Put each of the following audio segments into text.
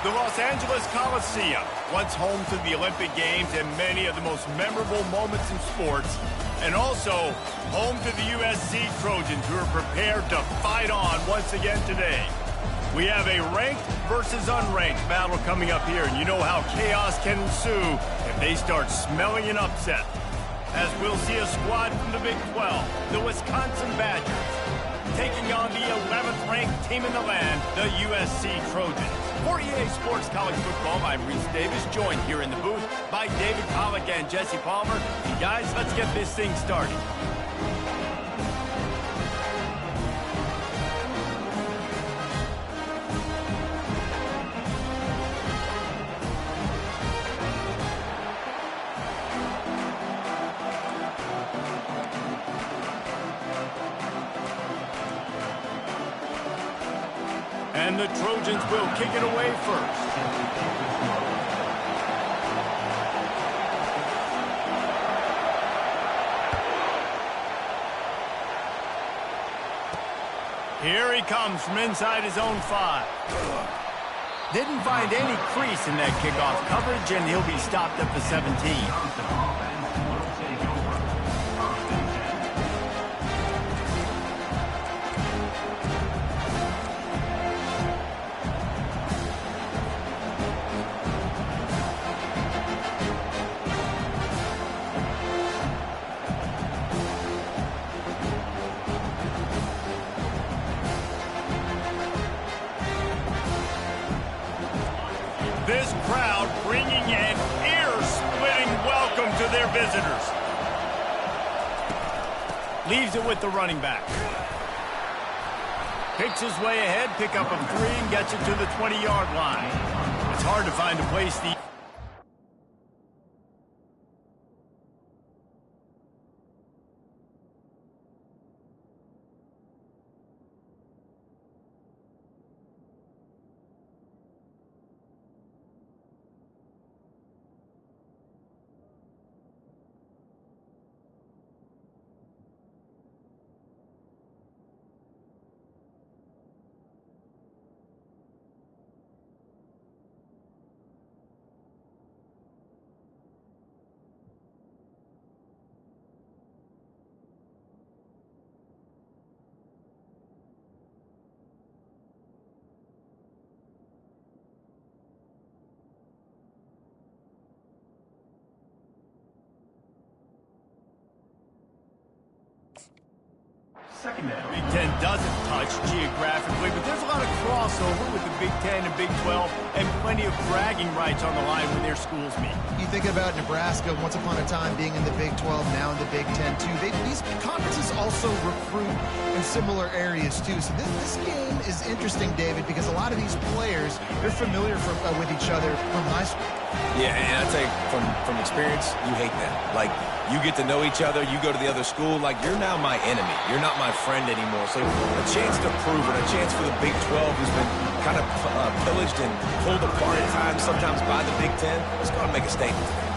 The Los Angeles Coliseum, once home to the Olympic Games and many of the most memorable moments in sports, and also home to the USC Trojans, who are prepared to fight on once again today. We have a ranked versus unranked battle coming up here, and you know how chaos can ensue if they start smelling an upset. As we'll see a squad from the Big 12, the Wisconsin Badgers, taking on the 11th ranked team in the land, the USC Trojans. For EA Sports College Football, I'm Reese Davis, joined here in the booth by David Pollack and Jesse Palmer. And guys, let's get this thing started. And the Trojans will kick it away first. Here he comes from inside his own 5. Didn't find any crease in that kickoff coverage, and he'll be stopped at the 17. This crowd bringing an ear-splitting welcome to their visitors. Leaves it with the running back. Picks his way ahead, pick up a 3, and gets it to the 20-yard line. It's hard to find a place the... Secondary. Big Ten doesn't touch geographically, but there's a lot of crossover with the Big Ten and Big 12, and plenty of bragging rights on the line when their schools meet. You think about Nebraska once upon a time being in the Big 12, now in the Big 10 too. These conferences also recruit in similar areas too. So this game is interesting, David, because a lot of these players, they're familiar with each other from high school. Yeah, and I tell you, from experience, you hate that. Like, you get to know each other, you go to the other school, like, you're now my enemy. You're not my friend anymore. So a chance to prove it, a chance for the Big 12, who's been kind of pillaged and pulled apart at times, sometimes by the Big 10, it's going to make a statement today.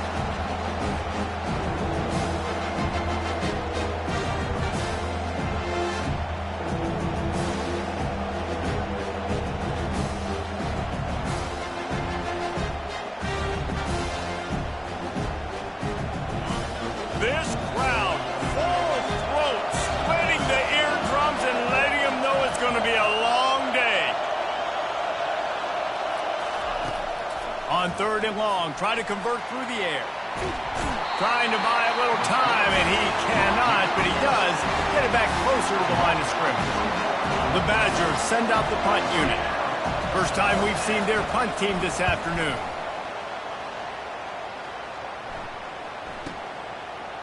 This crowd, full throat, splitting the eardrums and letting them know it's going to be a long day. On 3rd and long, try to convert through the air. Trying to buy a little time, and he cannot, but he does get it back closer to the line of scrimmage. The Badgers send out the punt unit. First time we've seen their punt team this afternoon.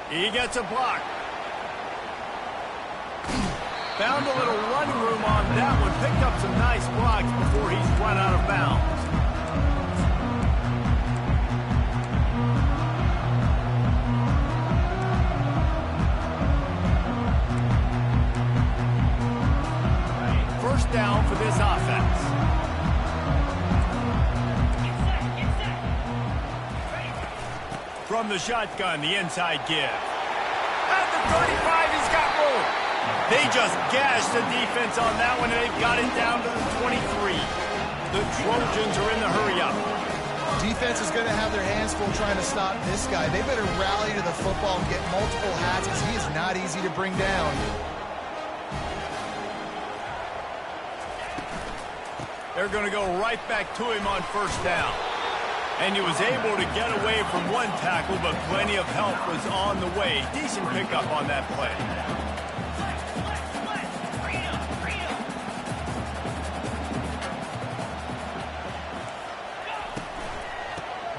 He gets a block. Found a little running room on that one. Picked up some nice blocks before he's run out of bounds. First down for this offense. From the shotgun, the inside give. At the 35, he's got room. They just gashed the defense on that one, and they've got it down to the 23. The Trojans are in the hurry-up. Defense is going to have their hands full trying to stop this guy. They better rally to the football and get multiple hats because he is not easy to bring down. They're going to go right back to him on first down. And he was able to get away from one tackle, but plenty of help was on the way. Decent pickup on that play.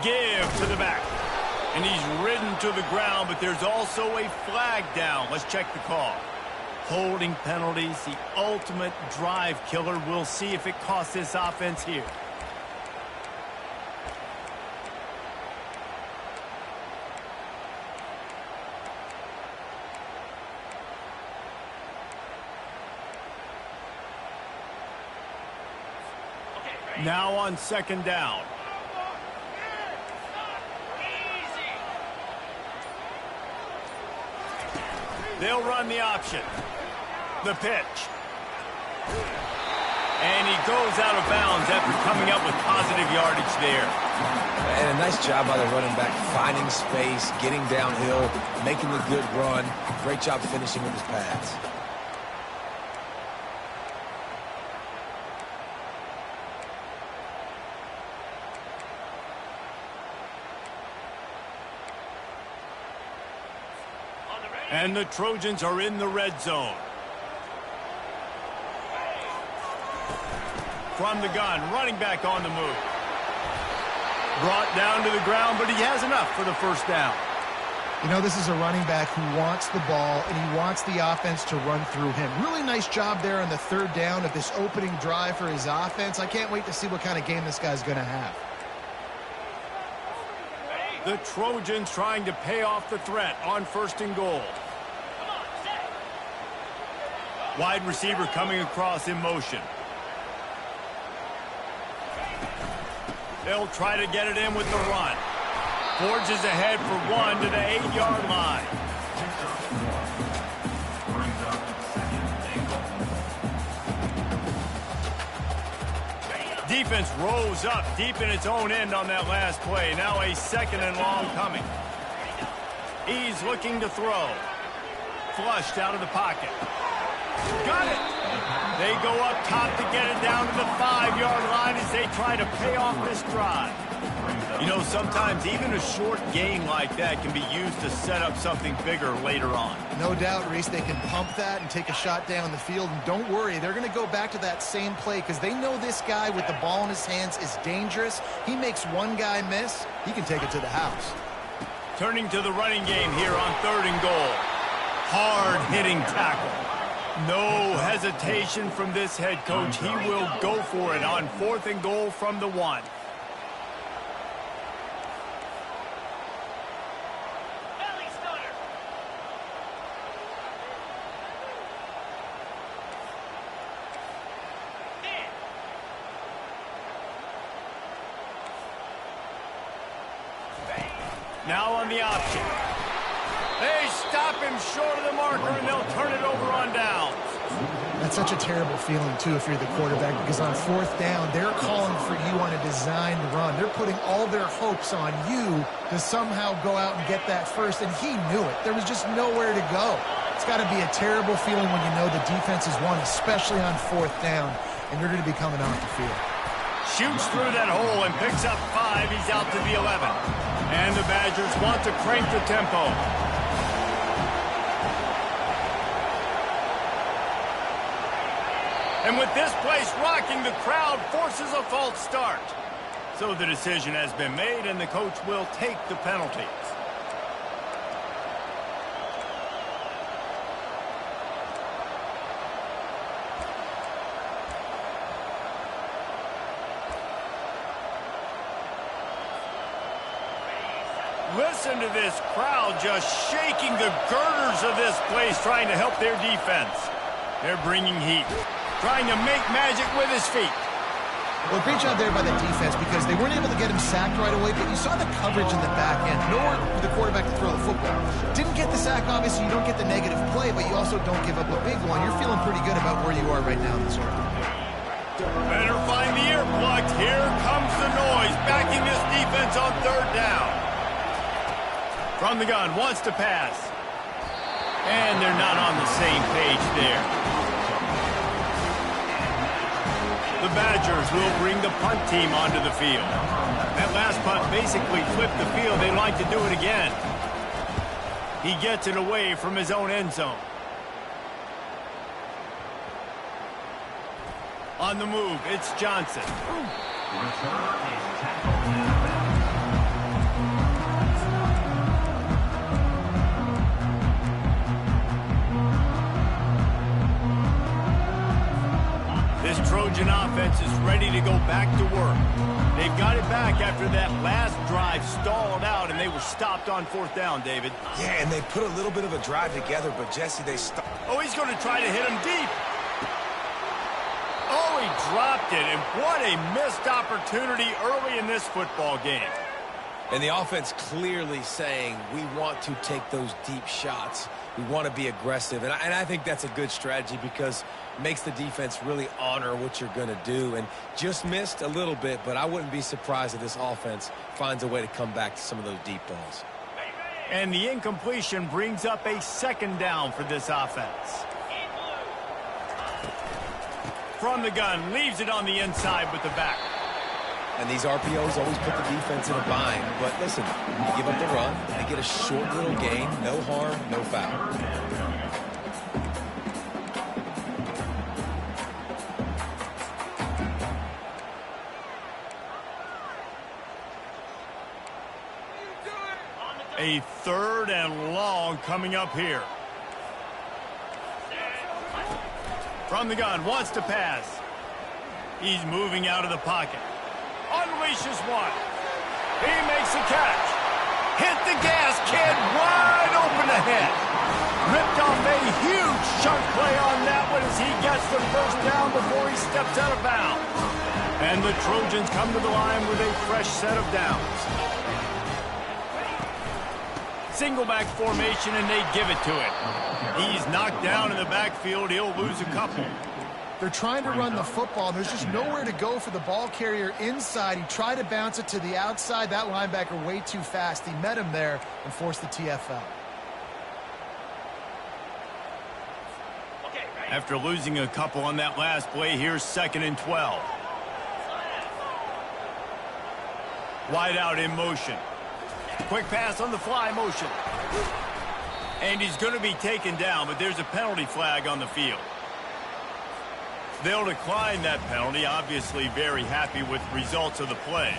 Give to the back. And he's ridden to the ground, but there's also a flag down. Let's check the call. Holding penalties, the ultimate drive killer. We'll see if it costs this offense here. Now on second down. They'll run the option. The pitch. And he goes out of bounds after coming up with positive yardage there. And a nice job by the running back, finding space, getting downhill, making the good run. Great job finishing with his pass. And the Trojans are in the red zone. From the gun, running back on the move. Brought down to the ground, but he has enough for the first down. You know, this is a running back who wants the ball, and he wants the offense to run through him. Really nice job there on the third down of this opening drive for his offense. I can't wait to see what kind of game this guy's going to have. The Trojans trying to pay off the threat on first and goal. Wide receiver coming across in motion. They'll try to get it in with the run. Forges ahead for one to the 8-yard line. Defense rose up deep in its own end on that last play. Now a second and long coming. He's looking to throw. Flushed out of the pocket. Got it. They go up top to get it down to the 5-yard line as they try to pay off this drive. You know, sometimes even a short gain like that can be used to set up something bigger later on. No doubt, Reese, they can pump that and take a shot down the field. And don't worry, they're going to go back to that same play because they know this guy with the ball in his hands is dangerous. He makes one guy miss, he can take it to the house. Turning to the running game here on third and goal. Hard-hitting tackle. No hesitation from this head coach. He will go for it on fourth and goal from the 1. Now on the option. They stop him short of the marker, and they'll turn it over on downs. That's such a terrible feeling, too, if you're the quarterback, because on fourth down, they're calling for you on a designed run. They're putting all their hopes on you to somehow go out and get that first, and he knew it. There was just nowhere to go. It's got to be a terrible feeling when you know the defense has won, especially on fourth down, and you're going to be coming off the field. Shoots through that hole and picks up 5. He's out to the 11. And the Badgers want to crank the tempo. And with this place rocking, the crowd forces a false start. So the decision has been made, and the coach will take the penalties. Listen to this crowd just shaking the girders of this place, trying to help their defense. They're bringing heat, trying to make magic with his feet. Well, great job there by the defense because they weren't able to get him sacked right away, but you saw the coverage in the back end. Nowhere for the quarterback to throw the football. Didn't get the sack, obviously. You don't get the negative play, but you also don't give up a big one. You're feeling pretty good about where you are right now in this game. Better find the earplugs. Here comes the noise, backing this defense on third down. From the gun, wants to pass. And they're not on the same page there. The Badgers will bring the punt team onto the field. That last punt basically flipped the field. They'd like to do it again. He gets it away from his own end zone. On the move, it's Johnson. This Trojan offense is ready to go back to work. They've got it back after that last drive stalled out, and they were stopped on fourth down, David. Yeah, and they put a little bit of a drive together, but Jesse, they stopped. Oh, he's going to try to hit him deep. Oh, he dropped it, and what a missed opportunity early in this football game. And the offense clearly saying, we want to take those deep shots. We want to be aggressive. And I think that's a good strategy because it makes the defense really honor what you're going to do. And just missed a little bit, but I wouldn't be surprised if this offense finds a way to come back to some of those deep balls. And the incompletion brings up a second down for this offense. From the gun, leaves it on the inside with the back. And these RPOs always put the defense in a bind. But listen, you give up the run, they get a short little gain, no harm, no foul. A third and long coming up here. From the gun, wants to pass. He's moving out of the pocket. Unleashes one. He makes a catch. Hit the gas, kid. Wide open ahead. Ripped off a huge chunk play on that one as he gets the first down before he steps out of bounds. And the Trojans come to the line with a fresh set of downs. Single back formation, and they give it to him. He's knocked down in the backfield. He'll lose a couple. They're trying to run the football, and there's just nowhere to go for the ball carrier inside. He tried to bounce it to the outside. That linebacker way too fast. He met him there and forced the TFL. After losing a couple on that last play, here's 2nd and 12. Wide out in motion. Quick pass on the fly motion. And he's going to be taken down, but there's a penalty flag on the field. They'll decline that penalty, obviously very happy with the results of the play.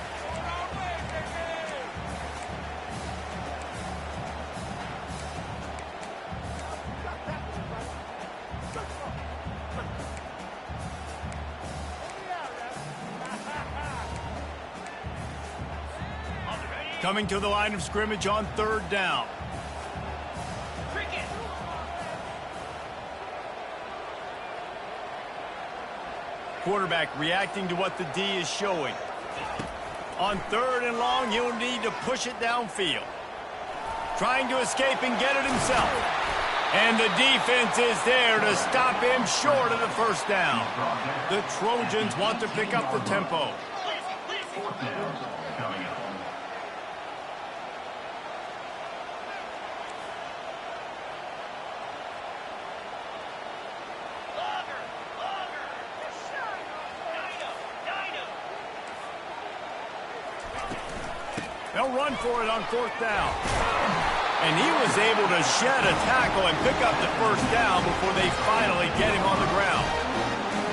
Coming to the line of scrimmage on 3rd down. Quarterback reacting to what the D is showing. On 3rd and long, he'll need to push it downfield. Trying to escape and get it himself. And the defense is there to stop him short of the first down. The Trojans want to pick up the tempo. They'll run for it on 4th down. And he was able to shed a tackle and pick up the first down before they finally get him on the ground.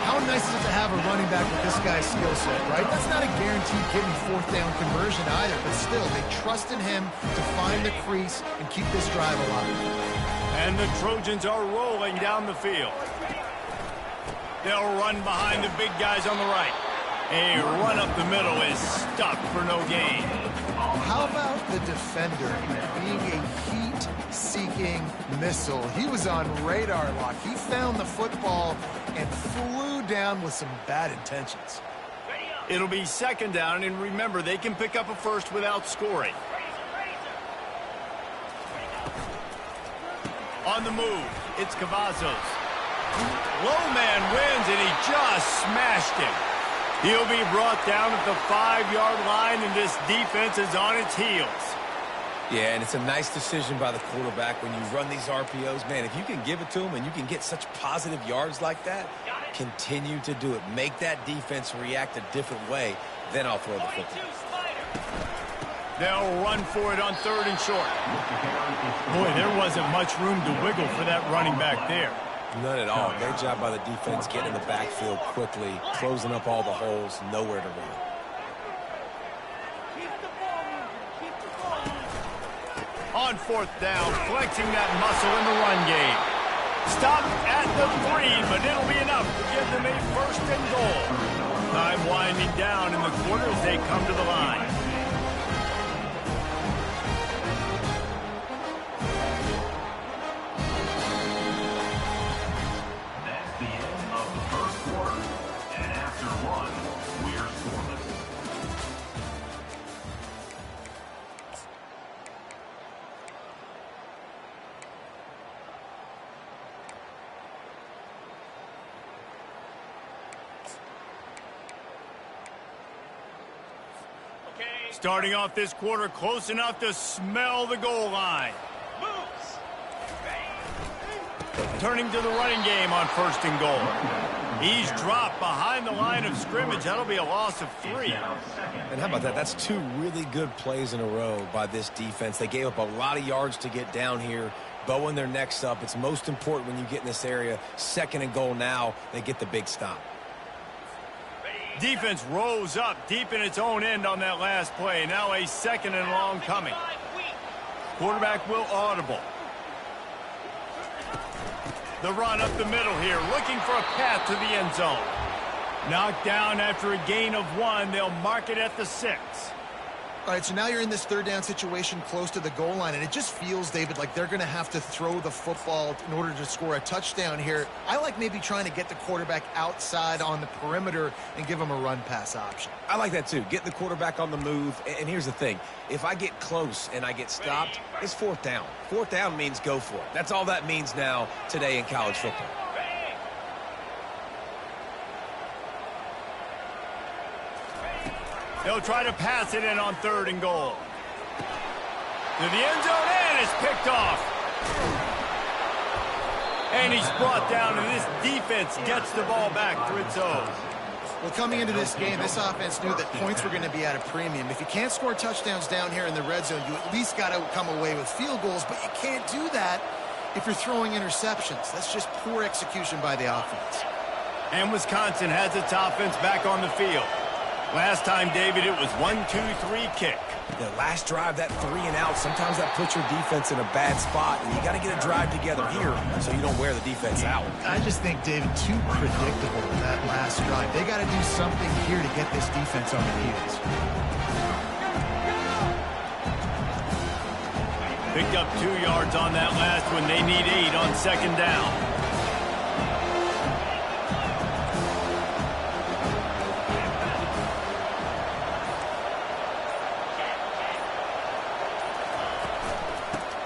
How nice is it to have a running back with this guy's skill set, right? That's not a guaranteed given 4th down conversion either, but still, they trust in him to find the crease and keep this drive alive. And the Trojans are rolling down the field. They'll run behind the big guys on the right. A run up the middle is stuck for no gain. How about the defender being a heat-seeking missile? He was on radar lock. He found the football and flew down with some bad intentions. It'll be 2nd down, and remember, they can pick up a first without scoring. On the move, it's Cavazos. Low man wins, and he just smashed him. He'll be brought down at the 5-yard line, and this defense is on its heels. Yeah, and it's a nice decision by the quarterback when you run these RPOs. Man, if you can give it to him and you can get such positive yards like that, continue to do it. Make that defense react a different way, then I'll throw the football. They'll run for it on 3rd and short. Boy, there wasn't much room to wiggle for that running back there. None at all. Great job by the defense getting in the backfield quickly, closing up all the holes, nowhere to run. On 4th down, flexing that muscle in the run game. Stopped at the 3, but it'll be enough to give them a 1st and goal. Time winding down in the quarter as they come to the line. That's the end of the 1st quarter. And after 1, we're scoreless. Starting off this quarter close enough to smell the goal line. Turning to the running game on 1st and goal. He's dropped behind the line of scrimmage. That'll be a loss of 3. And how about that? That's 2 really good plays in a row by this defense. They gave up a lot of yards to get down here, bowing their necks up. It's most important when you get in this area. 2nd and goal now, they get the big stop. Defense rose up deep in its own end on that last play. Now a 2nd and long coming. Quarterback will audible. The run up the middle here, looking for a path to the end zone. Knocked down after a gain of 1. They'll mark it at the 6. All right, so now you're in this 3rd down situation close to the goal line, and it just feels, David, like they're going to have to throw the football in order to score a touchdown here. I like maybe trying to get the quarterback outside on the perimeter and give him a run-pass option. I like that too. Get the quarterback on the move. And here's the thing. If I get close and I get stopped, it's 4th down. 4th down means go for it. That's all that means now today in college football. They'll try to pass it in on 3rd and goal. To the end zone, and it's picked off. And he's brought down, and this defense gets the ball back for its own. Well, coming into this game, this offense knew that points were going to be at a premium. If you can't score touchdowns down here in the red zone, you at least got to come away with field goals, but you can't do that if you're throwing interceptions. That's just poor execution by the offense. And Wisconsin has its offense back on the field. Last time, David, it was 1-2-3 kick. The last drive, that 3 and out, sometimes that puts your defense in a bad spot, and you got to get a drive together here so you don't wear the defense out. I just think, David, too predictable in that last drive. They got to do something here to get this defense on their heels. Picked up 2 yards on that last one. They need 8 on 2nd down.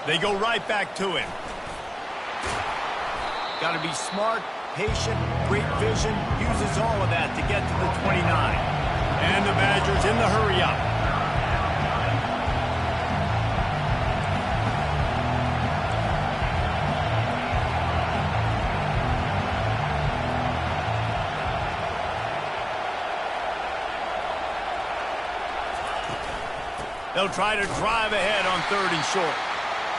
They go right back to him. Got to be smart, patient, great vision. Uses all of that to get to the 29. And the Badgers in the hurry up. They'll try to drive ahead on 3rd and short.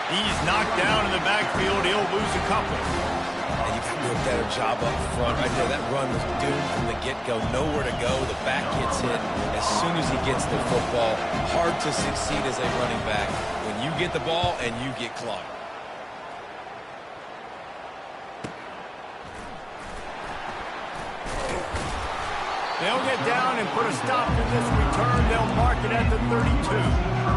He's knocked down in the backfield. He'll lose a couple. And you got to do a better job up front. Right there, that run was doomed from the get-go. Nowhere to go. The back gets hit as soon as he gets the football. Hard to succeed as a running back when you get the ball and you get clogged. They'll get down and put a stop to this return. They'll mark it at the 32.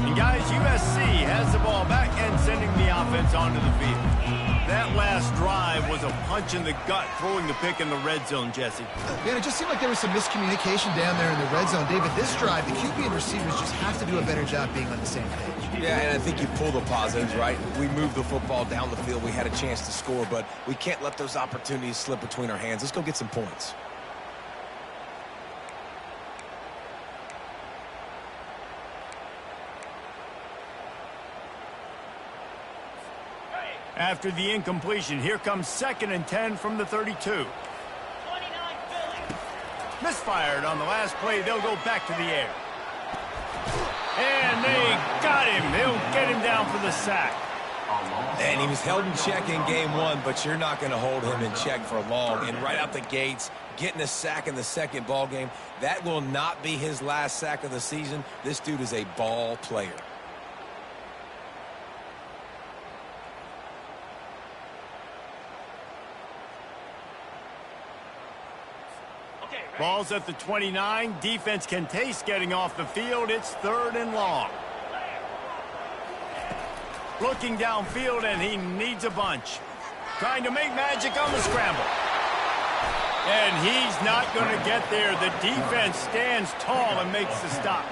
And guys, USC has the ball back and sending the offense onto the field. That last drive was a punch in the gut, throwing the pick in the red zone, Jesse. Man, it just seemed like there was some miscommunication down there in the red zone. David, this drive, the QB and receivers just have to do a better job being on the same page. Yeah, and I think you pull the positives, right? We moved the football down the field. We had a chance to score, but we can't let those opportunities slip between our hands. Let's go get some points. After the incompletion, here comes 2nd and 10 from the 32. 29 Philly. Misfired on the last play. They'll go back to the air. And they got him. They'll get him down for the sack. And he was held in check in game 1, but you're not going to hold him in check for long. And right out the gates, getting a sack in the second ball game, that will not be his last sack of the season. This dude is a ball player. Ball's at the 29. Defense can taste getting off the field. It's 3rd and long. Looking downfield, and he needs a bunch. Trying to make magic on the scramble. And he's not going to get there. The defense stands tall and makes the stop.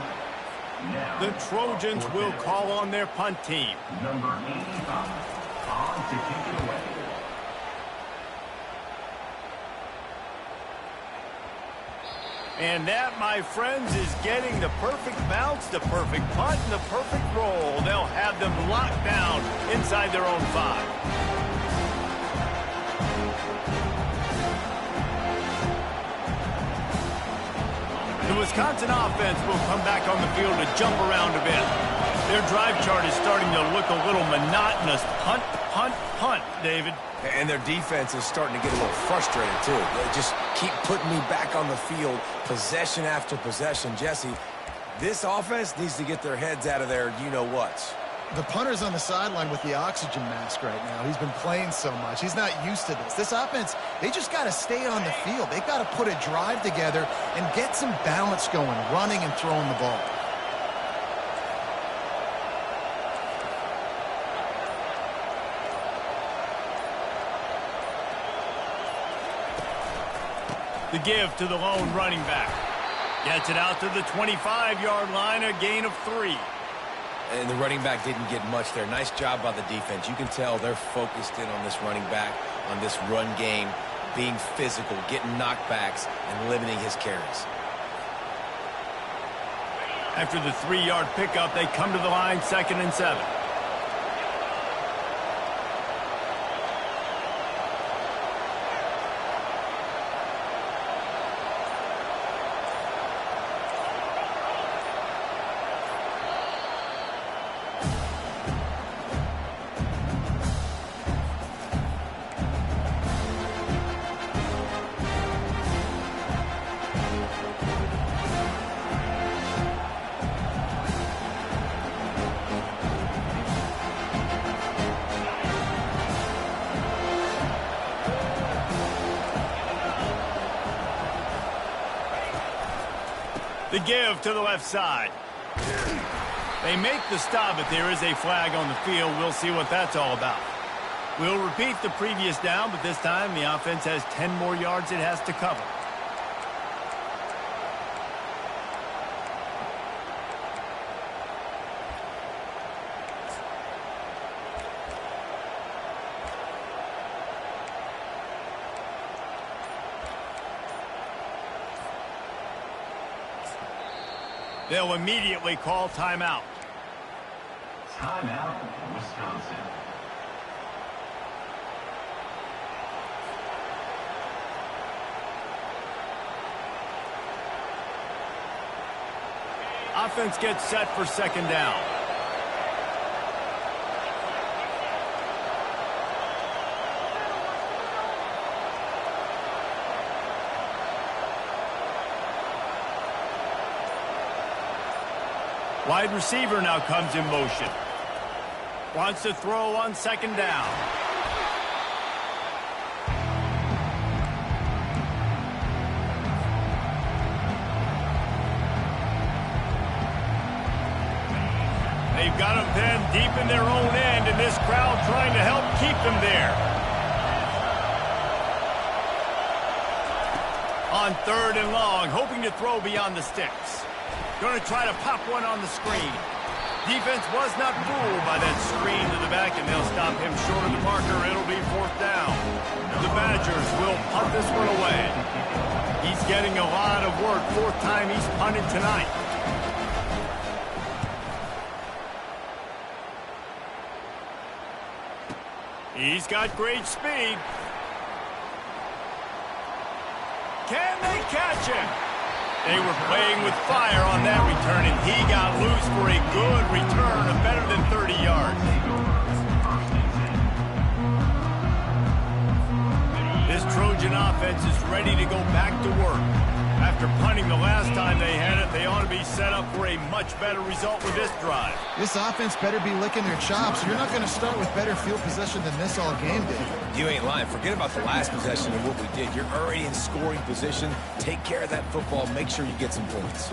The Trojans will call on their punt team. Number 85, on to kick it away. And that, my friends, is getting the perfect bounce, the perfect punt, and the perfect roll. They'll have them locked down inside their own 5. The Wisconsin offense will come back on the field to jump around a bit. Their drive chart is starting to look a little monotonous. Punt, punt, punt, David. And their defense is starting to get a little frustrated, too. They just keep putting me back on the field, possession after possession. Jesse, this offense needs to get their heads out of their you-know-whats. The punter's on the sideline with the oxygen mask right now. He's been playing so much. He's not used to this. This offense, they just got to stay on the field. They've got to put a drive together and get some balance going, running and throwing the ball. The give to the lone running back. Gets it out to the 25-yard line, a gain of 3. And the running back didn't get much there. Nice job by the defense. You can tell they're focused in on this running back, on this run game, being physical, getting knockbacks, and limiting his carries. After the 3-yard pickup, they come to the line, 2nd and 7. The give to the left side. They make the stop, but there is a flag on the field. We'll see what that's all about. We'll repeat the previous down, but this time the offense has 10 more yards it has to cover. They'll immediately call timeout. Timeout, Wisconsin. Offense gets set for 2nd down. Wide receiver now comes in motion. Wants to throw on 2nd down. They They've got them pinned deep in their own end, and this crowd trying to help keep them there. On 3rd and long, hoping to throw beyond the sticks. Going to try to pop one on the screen. Defense was not fooled by that screen to the back, and they'll stop him short of the marker. It'll be 4th down. The Badgers will punt this one away. He's getting a lot of work. 4th time he's punted tonight. He's got great speed. Can they catch him? They were playing with fire on that return, and he got loose for a good return of better than 30 yards. This Trojan offense is ready to go back to work. After punting the last time they had it, they ought to be set up for a much better result with this drive. This offense better be licking their chops. You're not going to start with better field possession than this all game, Dave. You ain't lying. Forget about the last possession and what we did. You're already in scoring position. Take care of that football. Make sure you get some points.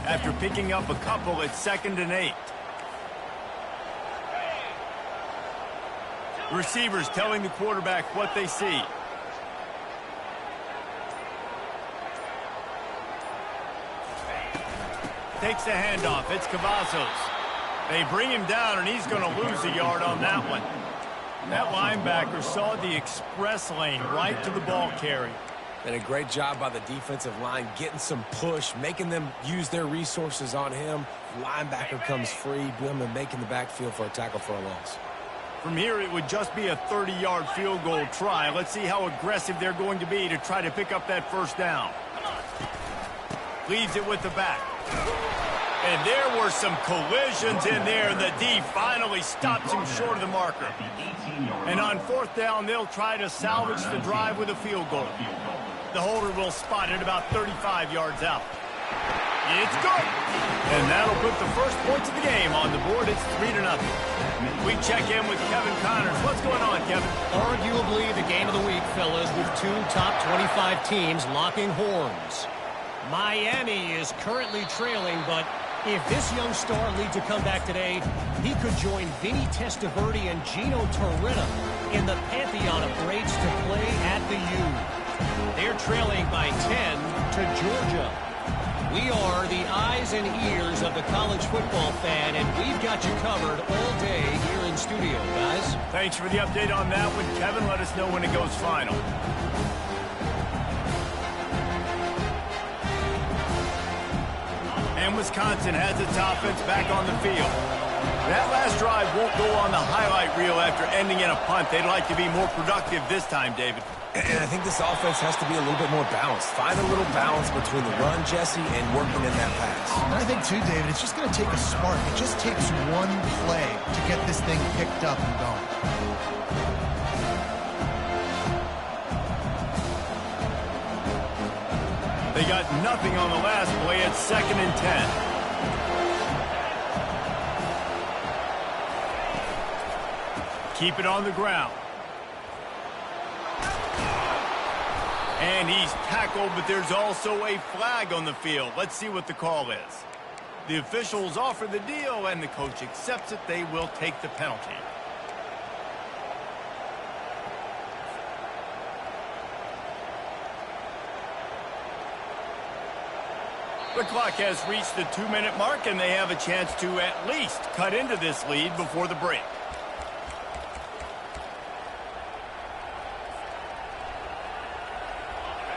After picking up a couple, it's 2nd and 8. Receivers telling the quarterback what they see. Takes the handoff. It's Cavazos. They bring him down, and he's going to lose a yard on that one. That linebacker saw the express lane right to the ball carrier. And a great job by the defensive line, getting some push, making them use their resources on him. Linebacker comes free, boom, and making the backfield for a tackle for a loss. From here, it would just be a 30-yard field goal try. Let's see how aggressive they're going to be to try to pick up that 1st down. Leaves it with the back. And there were some collisions in there, and the D finally stops him short of the marker. And on 4th down, they'll try to salvage the drive with a field goal. The holder will spot it about 35 yards out. It's good. And that'll put the first points of the game on the board. It's 3-0. We check in with Kevin Connors. What's going on, Kevin? Arguably the game of the week, fellas, with 2 top 25 teams locking horns. Miami is currently trailing, but if this young star leads a comeback today, he could join Vinny Testaverde and Gino Torretta in the pantheon of greats to play at the U. They're trailing by 10 to Georgia. We are the eyes and ears of the college football fan, and we've got you covered all day here in studio, guys. Thanks for the update on that one, Kevin. Let us know when it goes final. And Wisconsin has its offense back on the field. That last drive won't go on the highlight reel after ending in a punt. They'd like to be more productive this time, David. And I think this offense has to be a little bit more balanced. Find a little balance between the run, Jesse, and working in that pass. And I think, too, David, it's just going to take a spark. It just takes one play to get this thing picked up and going. They got nothing on the last play. It's 2nd and 10. Keep it on the ground. And he's tackled, but there's also a flag on the field. Let's see what the call is. The officials offer the deal, and the coach accepts it. They will take the penalty. The clock has reached the 2-minute mark, and they have a chance to at least cut into this lead before the break.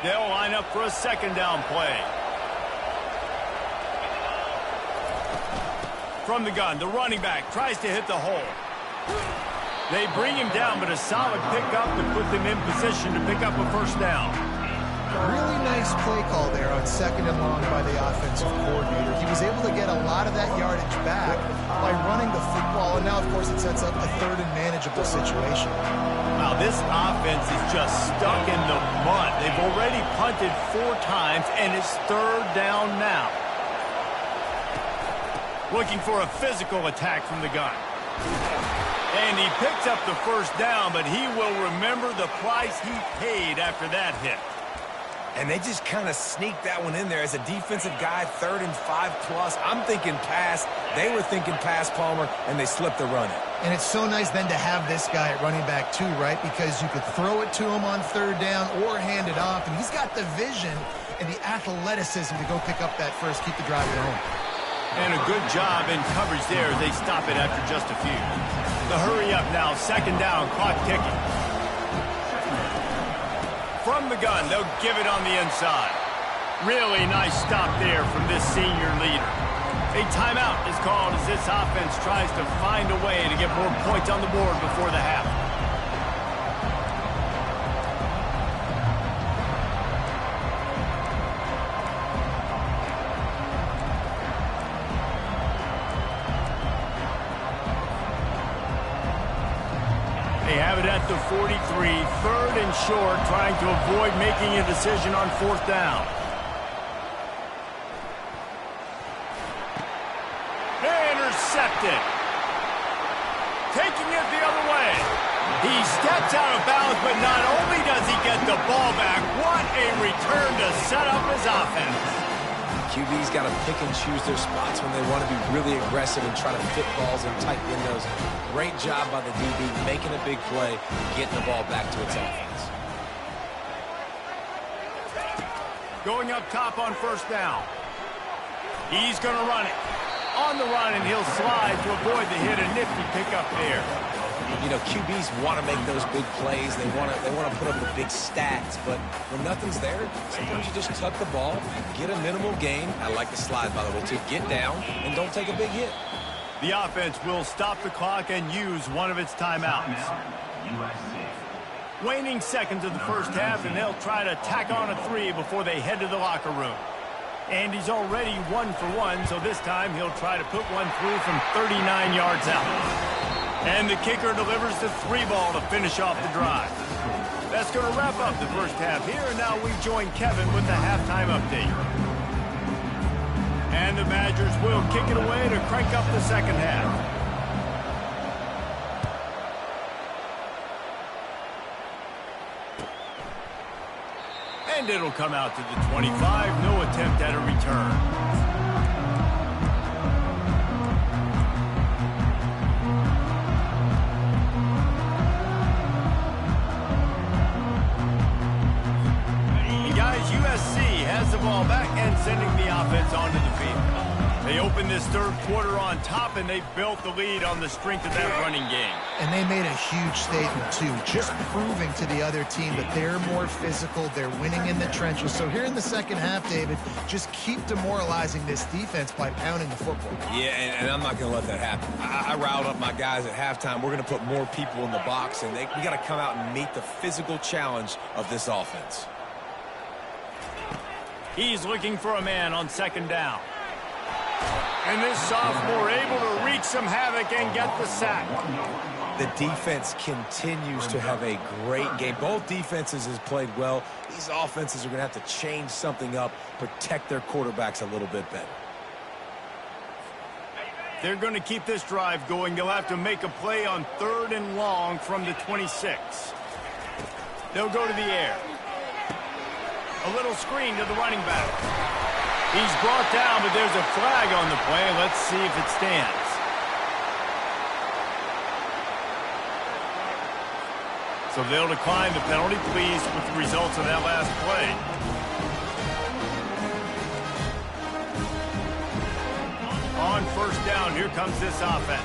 They'll line up for a 2nd down play. From the gun, the running back tries to hit the hole. They bring him down, but a solid pickup to put them in position to pick up a 1st down. Really nice play call there on 2nd and long by the offensive coordinator. He was able to get a lot of that yardage back by running the football, and now, of course, it sets up a 3rd and manageable situation. Wow, this offense is just stuck in the mud. They've already punted 4 times, and it's 3rd down now. Looking for a physical attack from the gun. And he picks up the 1st down, but he will remember the price he paid after that hit. And they just kind of sneaked that one in there. As a defensive guy, 3rd and 5+. I'm thinking pass. They were thinking pass, Palmer, and they slipped the run in. And it's so nice then to have this guy at running back too, right? Because you could throw it to him on 3rd down or hand it off. And he's got the vision and the athleticism to go pick up that first, keep the drive going. And a good job in coverage there as they stop it after just a few. The hurry up now, 2nd down, clock ticking. From the gun, they'll give it on the inside. Really nice stop there from this senior leader. A timeout is called as this offense tries to find a way to get more points on the board before the half. They have it at the 43, 3rd and short, trying to avoid making a decision on 4th down. Intercepted. Taking it the other way. He steps out of bounds, but not only does he get the ball back, what a return to set up his offense. QB's got to pick and choose their spots when they want to be really aggressive and try to fit balls in tight windows. Great job by the DB making a big play, getting the ball back to its offense. Going up top on 1st down. He's going to run it. On the run, and he'll slide to avoid the hit. A nifty pickup there. You know, QBs want to make those big plays. They want to put up the big stats. But when nothing's there, sometimes you just tuck the ball, get a minimal gain. I like the slide, by the way, to get down and don't take a big hit. The offense will stop the clock and use one of its timeouts. Waning seconds of the first half, and they'll try to tack on a 3 before they head to the locker room. And he's already 1 for 1, so this time he'll try to put one through from 39 yards out. And the kicker delivers the 3 ball to finish off the drive. That's going to wrap up the first half here, and now we join Kevin with the halftime update. And the Badgers will kick it away to crank up the second half. And it'll come out to the 25. No attempt at a return. And guys, USC has the ball back and sending the offense onto the field. They opened this 3rd quarter on top, and they built the lead on the strength of that running game. And they made a huge statement, too, just proving to the other team that they're more physical, they're winning in the trenches. So here in the second half, David, just keep demoralizing this defense by pounding the football. Yeah, and I'm not going to let that happen. I riled up my guys at halftime. We're going to put more people in the box, and we got to come out and meet the physical challenge of this offense. He's looking for a man on 2nd down. And this sophomore able to wreak some havoc and get the sack. The defense continues to have a great game. Both defenses has played well. These offenses are going to have to change something up, protect their quarterbacks a little bit better. They're going to keep this drive going. They'll have to make a play on 3rd and long from the 26. They'll go to the air. A little screen to the running back. He's brought down, but there's a flag on the play. Let's see if it stands. So they'll decline the penalty, pleased with the results of that last play. On 1st down, here comes this offense.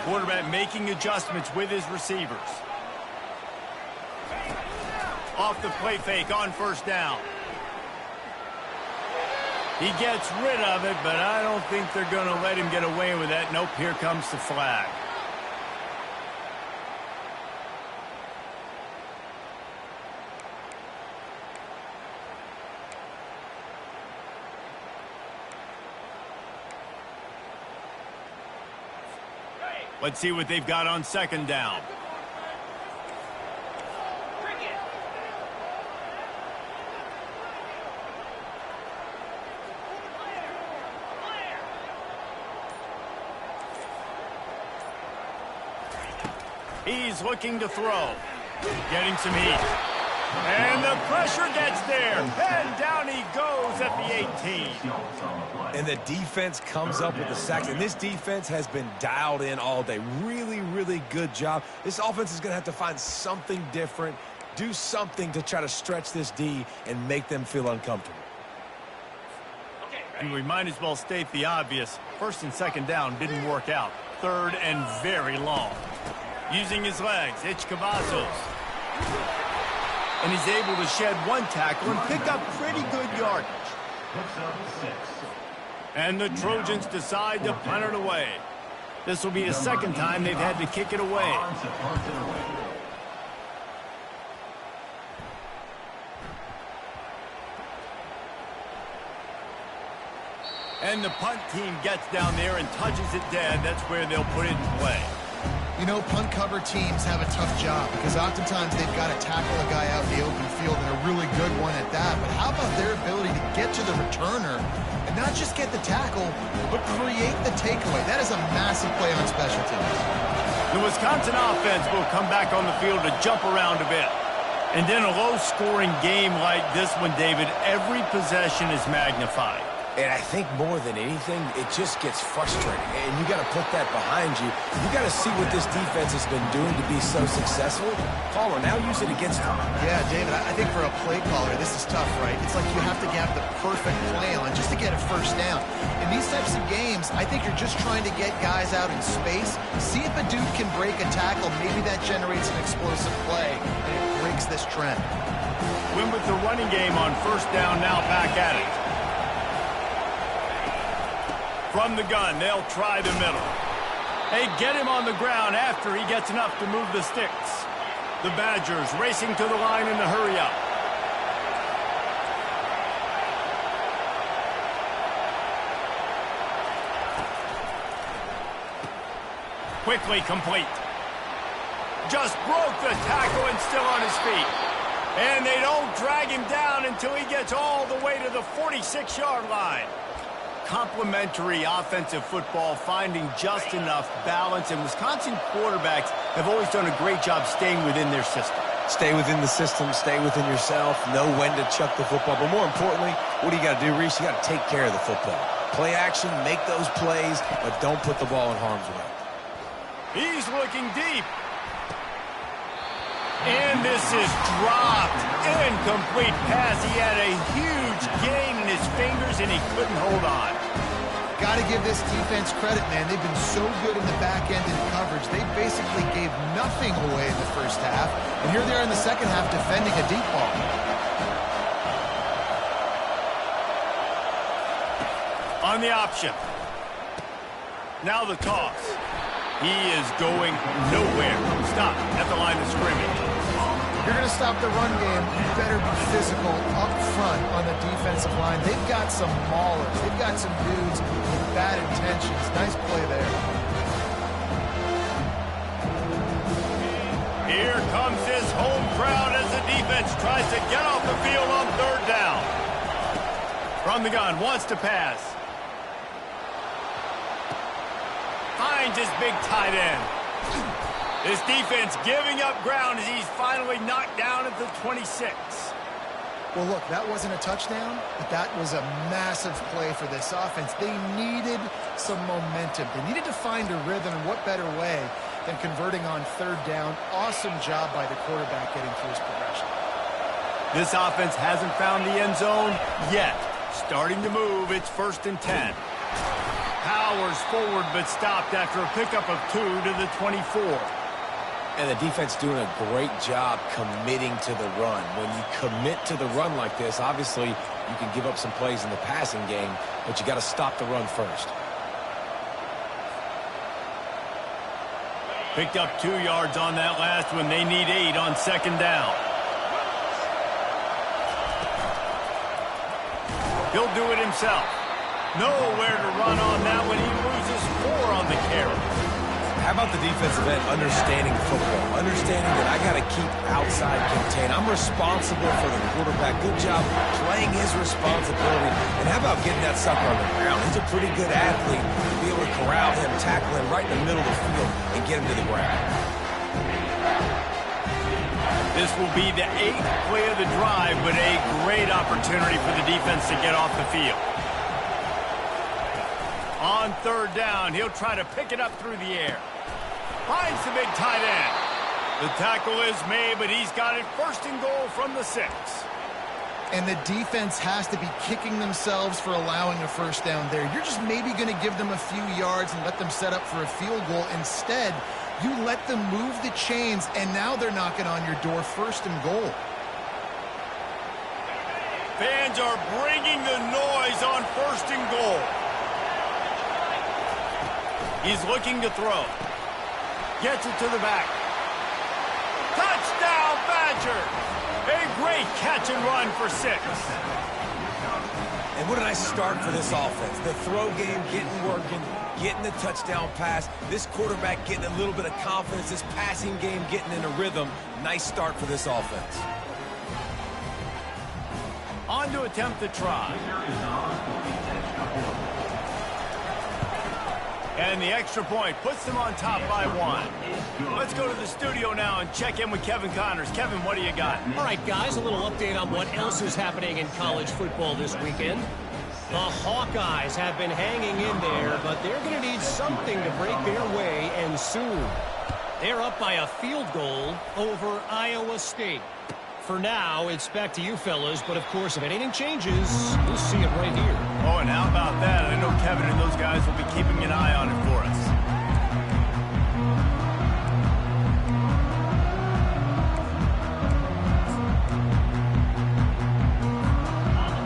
Quarterback making adjustments with his receivers. Off the play fake on 1st down. He gets rid of it, but I don't think they're going to let him get away with that. Nope, here comes the flag. Let's see what they've got on 2nd down. He's looking to throw. Getting some heat. And the pressure gets there. And down he goes at the 18. And the defense comes up with the sacks. And this defense has been dialed in all day. Really, really good job. This offense is going to have to find something different, do something to try to stretch this D and make them feel uncomfortable. And we might as well state the obvious. First and second down didn't work out. Third and very long. Using his legs, it's Cavazos. And he's able to shed one tackle and pick up pretty good yardage. And the Trojans decide to punt it away. This will be the second time they've had to kick it away. And the punt team gets down there and touches it dead. That's where they'll put it in play. You know, punt cover teams have a tough job because oftentimes they've got to tackle a guy out in the open field, and a really good one at that. But how about their ability to get to the returner and not just get the tackle, but create the takeaway? That is a massive play on special teams. The Wisconsin offense will come back on the field to jump around a bit. And then a low-scoring game like this one, David, every possession is magnified. And I think more than anything, it just gets frustrating. And you got to put that behind you. You got to see what this defense has been doing to be so successful. Caller, now use it against them. Yeah, David, I think for a play caller, this is tough, right? It's like you have to have the perfect play on just to get a first down. In these types of games, I think you're just trying to get guys out in space, see if a dude can break a tackle. Maybe that generates an explosive play, and it breaks this trend. Win with the running game on first down, now back at it. From the gun, they'll try the middle. They get him on the ground after he gets enough to move the sticks. The Badgers racing to the line in the hurry-up. Quickly complete. Just broke the tackle and still on his feet. And they don't drag him down until he gets all the way to the 46-yard line. Complementary offensive football, finding just enough balance, and Wisconsin quarterbacks have always done a great job staying within their system. Stay within the system, stay within yourself, know when to chuck the football. But more importantly, what do you got to do, Reese? You got to take care of the football. Play action, make those plays, but don't put the ball in harm's way. He's looking deep. And this is dropped. Incomplete pass. He had a huge gain in his fingers, and he couldn't hold on. Got to give this defense credit, man. They've been so good in the back end in coverage. They basically gave nothing away in the first half. And here they are in the second half defending a deep ball. On the option. Now the toss. He is going nowhere. Stop at the line of scrimmage. If you're going to stop the run game, you better be physical up front on the defensive line. They've got some maulers. They've got some dudes with bad intentions. Nice play there. Here comes his home crowd as the defense tries to get off the field on third down. From the gun, wants to pass. Finds his big tight end. This defense giving up ground as he's finally knocked down at the 26. Well, look, that wasn't a touchdown, but that was a massive play for this offense. They needed some momentum. They needed to find a rhythm, and what better way than converting on third down. Awesome job by the quarterback getting through his progression. This offense hasn't found the end zone yet. Starting to move, it's 1st and 10. Powers forward, but stopped after a pickup of 2 to the 24. And the defense doing a great job committing to the run. When you commit to the run like this, obviously you can give up some plays in the passing game, but you got to stop the run first. Picked up 2 yards on that last one. They need 8 on second down. He'll do it himself. Nowhere to run on that one. He loses 4 on the carry. How about the defensive end understanding football? Understanding that I got to keep outside contain. I'm responsible for the quarterback. Good job playing his responsibility. And how about getting that sucker on the ground? He's a pretty good athlete to be able to corral him, tackle him right in the middle of the field, and get him to the ground. This will be the 8th play of the drive, but a great opportunity for the defense to get off the field. On 3rd down, he'll try to pick it up through the air. Finds the big tight end. The tackle is made, but he's got it 1st and goal from the 6. And the defense has to be kicking themselves for allowing a 1st down there. You're just maybe going to give them a few yards and let them set up for a field goal. Instead, you let them move the chains, and now they're knocking on your door 1st and goal. Fans are bringing the noise on 1st and goal. He's looking to throw. Gets it to the back. Touchdown, Badger! A great catch and run for 6. And what a nice start for this offense. The throw game getting working, getting the touchdown pass. This quarterback getting a little bit of confidence. This passing game getting in a rhythm. Nice start for this offense. On to attempt the try. And the extra point puts them on top by 1. Let's go to the studio now and check in with Kevin Connors. Kevin, what do you got? All right, guys, a little update on what else is happening in college football this weekend. The Hawkeyes have been hanging in there, but they're going to need something to break their way, and soon. They're up by a field goal over Iowa State. For now, it's back to you fellas, but of course, if anything changes, you'll see it right here. Oh, and how about that? I know Kevin and those guys will be keeping an eye on it for us.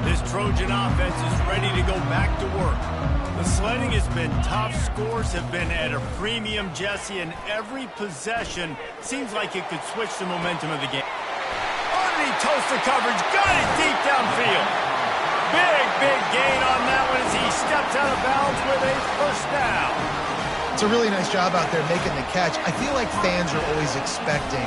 This Trojan offense is ready to go back to work. The sledding has been tough. Scores have been at a premium, Jesse, and every possession seems like it could switch the momentum of the game. Underneath toaster coverage, got it deep downfield. Big gain on that one as he steps out of bounds with a 1st down. It's a really nice job out there making the catch. I feel like fans are always expecting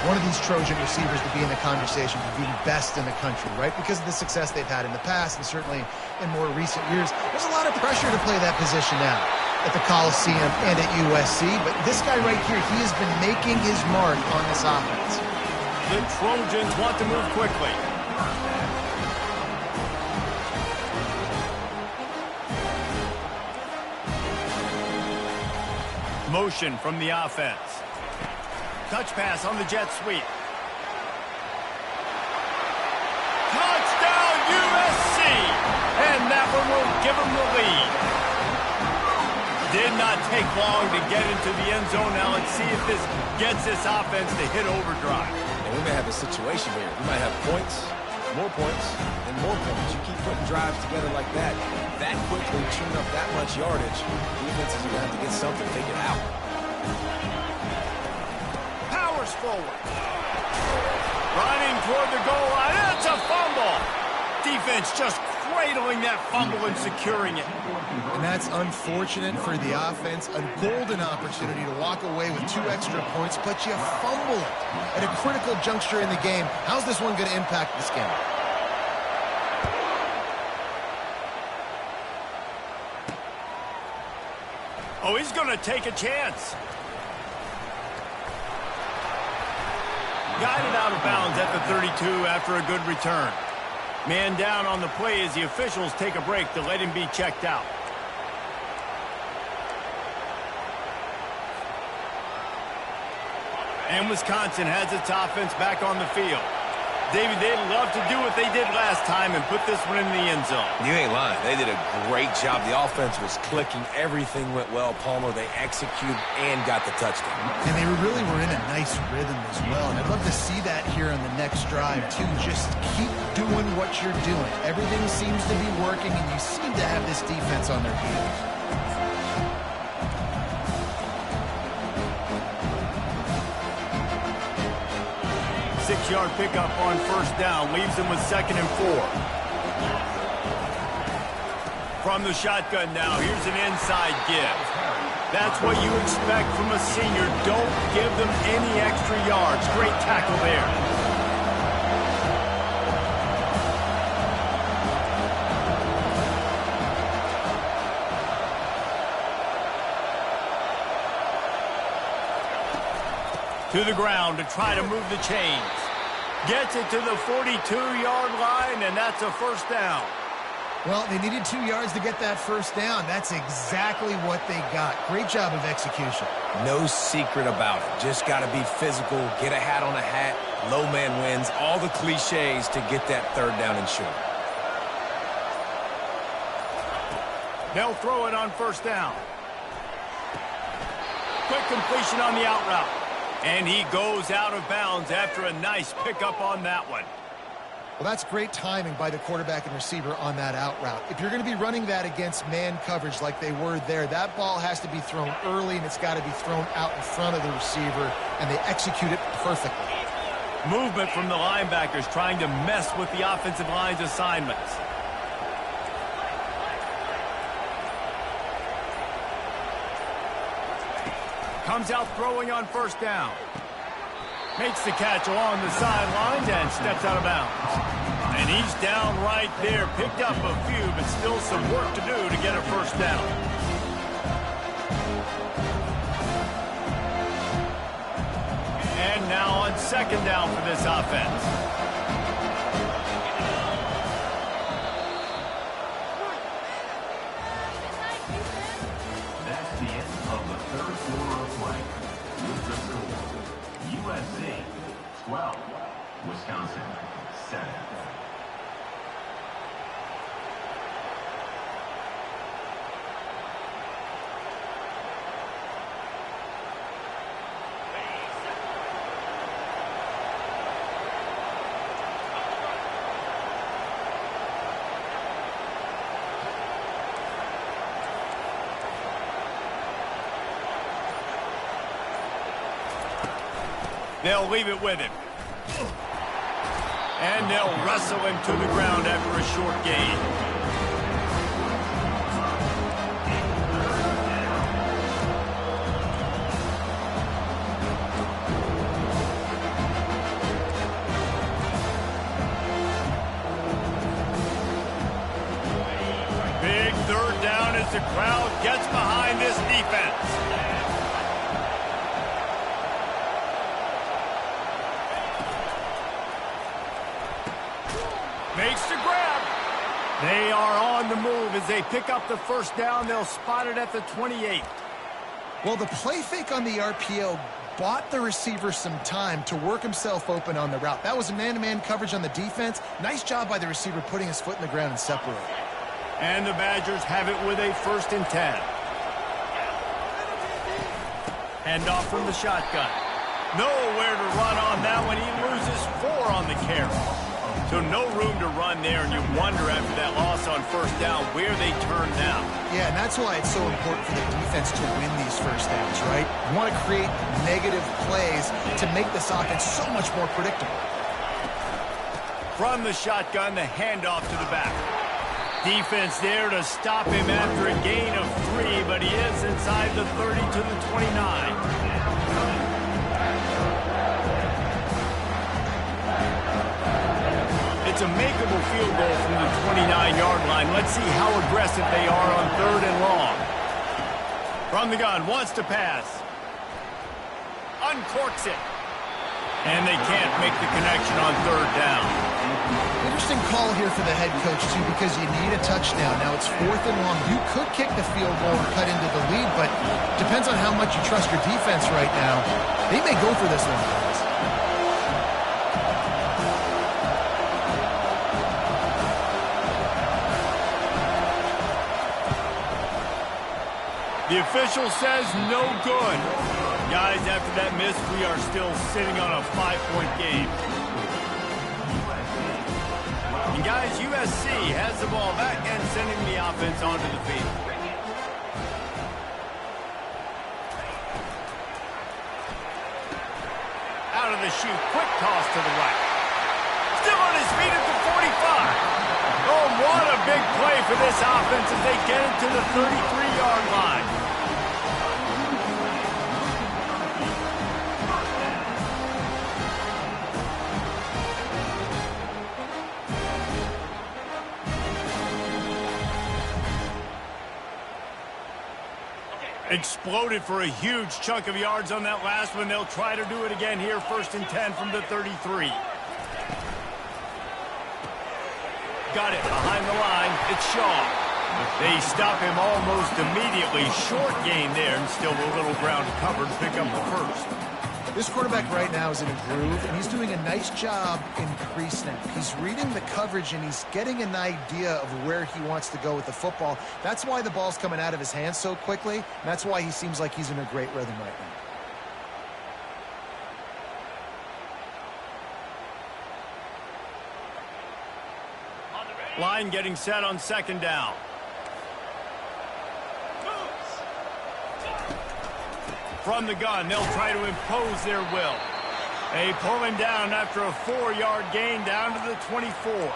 one of these Trojan receivers to be in the conversation for being best in the country, right? Because of the success they've had in the past and certainly in more recent years. There's a lot of pressure to play that position now at the Coliseum and at USC. But this guy right here, he has been making his mark on this offense. The Trojans want to move quickly. Motion from the offense. Touch pass on the jet sweep. Touchdown USC! And that one will give them the lead. Did not take long to get into the end zone. Now let's see if this gets this offense to hit overdrive. And we may have a situation here. We might have points, more points, and more points. You keep putting drives together like that quickly, chewing up that much yardage, defenses are going to have to get something figured out. Powers forward. Running toward the goal line. It's a fumble. Defense just cradling that fumble and securing it. And that's unfortunate for the offense. A golden opportunity to walk away with 2 extra points, but you fumble it at a critical juncture in the game. How's this one going to impact this game? Oh, he's going to take a chance. Guided out of bounds at the 32 after a good return. Man down on the play as the officials take a break to let him be checked out. And Wisconsin has its offense back on the field. David, they'd love to do what they did last time and put this one in the end zone. You ain't lying. They did a great job. The offense was clicking. Everything went well, Palmer. They executed and got the touchdown. And they really were in a nice rhythm as well. And I'd love to see that here on the next drive, too. Just keep doing what you're doing. Everything seems to be working, and you seem to have this defense on their heels. 6-yard pickup on 1st down. Leaves them with 2nd and 4. From the shotgun now, here's an inside give. That's what you expect from a senior. Don't give them any extra yards. Great tackle there. To the ground to try to move the chains. Gets it to the 42-yard line, and that's a first down. Well, they needed 2 yards to get that first down. That's exactly what they got. Great job of execution. No secret about it. Just got to be physical, get a hat on a hat, low man wins, all the cliches to get that third down and short. They'll throw it on first down. Quick completion on the out route. And he goes out of bounds after a nice pickup on that one. Well, that's great timing by the quarterback and receiver on that out route. If you're going to be running that against man coverage like they were there, that ball has to be thrown early, and it's got to be thrown out in front of the receiver, and they execute it perfectly. Movement from the linebackers trying to mess with the offensive line's assignments. Comes out throwing on first down. Makes the catch along the sidelines and steps out of bounds. And he's down right there. Picked up a few, but still some work to do to get a first down. And now on second down for this offense. That's the end of the third quarter of play. With the score, USC 12, Wisconsin 7. They'll leave it with him. And they'll wrestle him to the ground after a short gain. Big third down as the crowd gets behind this defense. Makes the grab. They are on the move as they pick up the first down. They'll spot it at the 28. Well, the play fake on the RPO bought the receiver some time to work himself open on the route. That was a man-to-man coverage on the defense. Nice job by the receiver putting his foot in the ground and separating. And the Badgers have it with a 1st and 10. Handoff from the shotgun. Nowhere to run on that one. He loses 4 on the carry. So no room to run there, and you wonder after that loss on first down where they turn now. Yeah, and that's why it's so important for the defense to win these first downs, right? You want to create negative plays to make this offense so much more predictable. From the shotgun, the handoff to the back. Defense there to stop him after a gain of 3, but he is inside the 30 to the 29. It's a makeable field goal from the 29-yard line. Let's see how aggressive they are on 3rd and long. From the gun, wants to pass. Uncorks it. And they can't make the connection on 3rd down. Interesting call here for the head coach, too, because you need a touchdown. Now it's 4th and long. You could kick the field goal and cut into the lead, but depends on how much you trust your defense right now. They may go for this one, guys. The official says no good. Guys, after that miss, we are still sitting on a 5-point game. And guys, USC has the ball back and sending the offense onto the field. Out of the chute, quick toss to the right. Still on his feet at the 45. Oh, what a big play for this offense as they get it to the 33-yard line. Exploded for a huge chunk of yards on that last one. They'll try to do it again here, 1st and 10 from the 33. Got it behind the line. It's Shaw. They stop him almost immediately. Short gain there, and still a little ground covered to pick up the first. This quarterback right now is in a groove, and he's doing a nice job in pre-snap. He's reading the coverage, and he's getting an idea of where he wants to go with the football. That's why the ball's coming out of his hands so quickly, and that's why he seems like he's in a great rhythm right now. Line getting set on 2nd down. From the gun, they'll try to impose their will. They pull him down after a 4-yard gain down to the 24.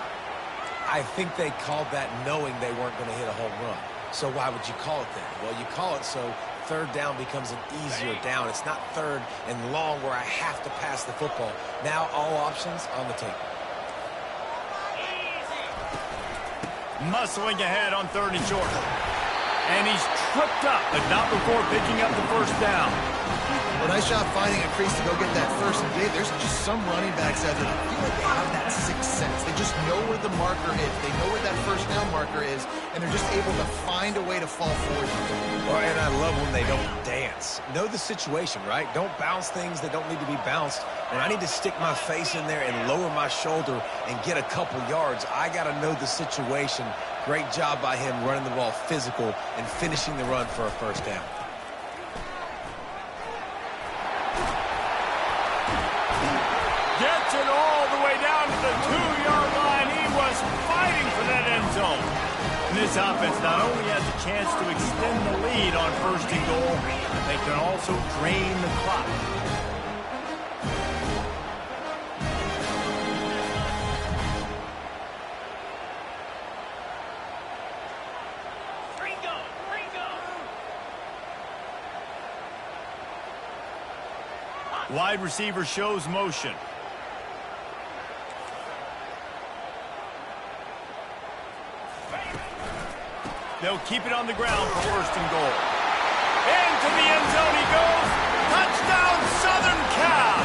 I think they called that knowing they weren't going to hit a home run. So why would you call it that? Well, you call it so 3rd down becomes an easier down. It's not 3rd and long where I have to pass the football. Now all options on the table. Muscling ahead on 3rd and short. And he's tripped up, but not before picking up the 1st down. Well, nice job finding a crease to go get that first. And Dave, there's just some running backs out there that feel like they have that 6th sense. They just know where the marker is. They know where that 1st down marker is, and they're just able to find a way to fall forward. Well, and I love when they don't dance. Know the situation, right? Don't bounce things that don't need to be bounced. When I need to stick my face in there and lower my shoulder and get a couple yards, I got to know the situation. Great job by him running the ball physical and finishing the run for a 1st down. Gets it all the way down to the 2-yard line. He was fighting for that end zone. And this offense not only has a chance to extend the lead on 1st and goal, they can also drain the clock. Wide receiver shows motion. They'll keep it on the ground for 1st and goal. Into the end zone he goes. Touchdown, Southern Cal.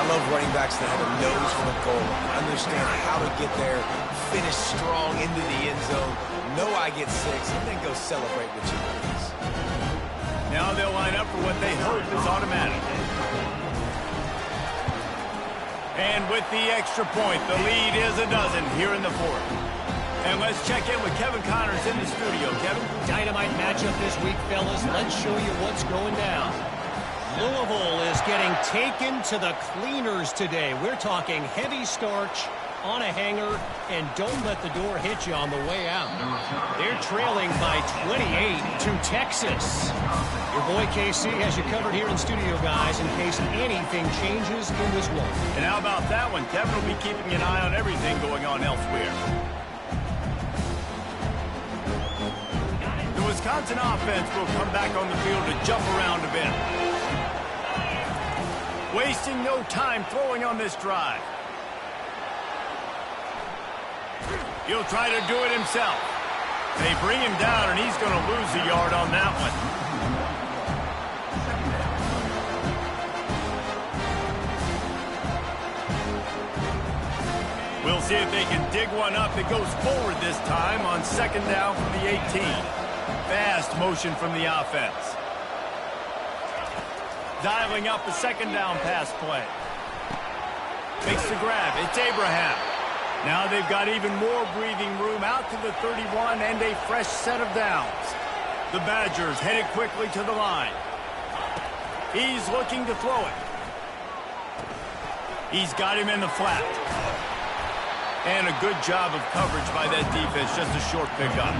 I love running backs that have a nose for the goal. Understand how to get there, finish strong into the end zone, know I get 6, and then go celebrate with you guys. Now they'll line up for what they hope is automatic. And with the extra point, the lead is a dozen here in the 4th. And let's check in with Kevin Connors in the studio. Kevin? Dynamite matchup this week, fellas. Let's show you what's going down. Louisville is getting taken to the cleaners today. We're talking heavy starch on a hanger, and don't let the door hit you on the way out. They're trailing by 28 to Texas. Your boy KC has you covered here in studio, guys, in case anything changes in this one. And how about that one? Kevin will be keeping an eye on everything going on elsewhere. The Wisconsin offense will come back on the field to jump around a bit. Wasting no time throwing on this drive. He'll try to do it himself. They bring him down, and he's going to lose a yard on that one. We'll see if they can dig one up. It goes forward this time on 2nd down from the 18. Fast motion from the offense. Dialing up a 2nd down pass play. Makes the grab. It's Abraham. Now they've got even more breathing room out to the 31 and a fresh set of downs. The Badgers headed quickly to the line. He's looking to throw it. He's got him in the flat. And a good job of coverage by that defense, just a short pickup.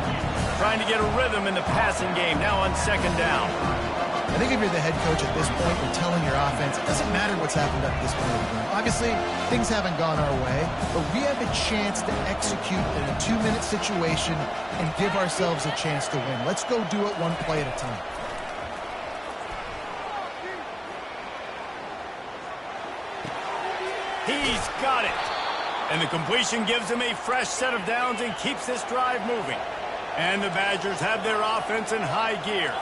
Trying to get a rhythm in the passing game now on 2nd down. I think if you're the head coach at this point, you're telling your offense, it doesn't matter what's happened up to this point of the game. Obviously, things haven't gone our way, but we have a chance to execute in a 2-minute situation and give ourselves a chance to win. Let's go do it one play at a time. He's got it. And the completion gives him a fresh set of downs and keeps this drive moving. And the Badgers have their offense in high gear.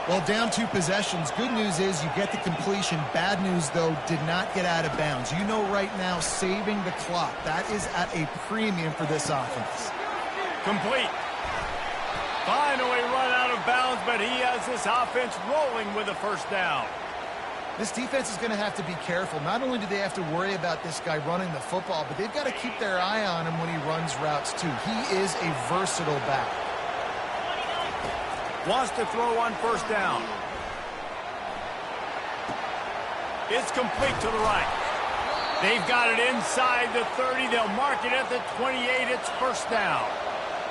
Well, down 2 possessions. Good news is you get the completion. Bad news, though, did not get out of bounds. You know right now, saving the clock, that is at a premium for this offense. Complete. Finally run out of bounds, but he has this offense rolling with a first down. This defense is going to have to be careful. Not only do they have to worry about this guy running the football, but they've got to keep their eye on him when he runs routes, too. He is a versatile back. Wants to throw on first down. It's complete to the right. They've got it inside the 30. They'll mark it at the 28. It's first down.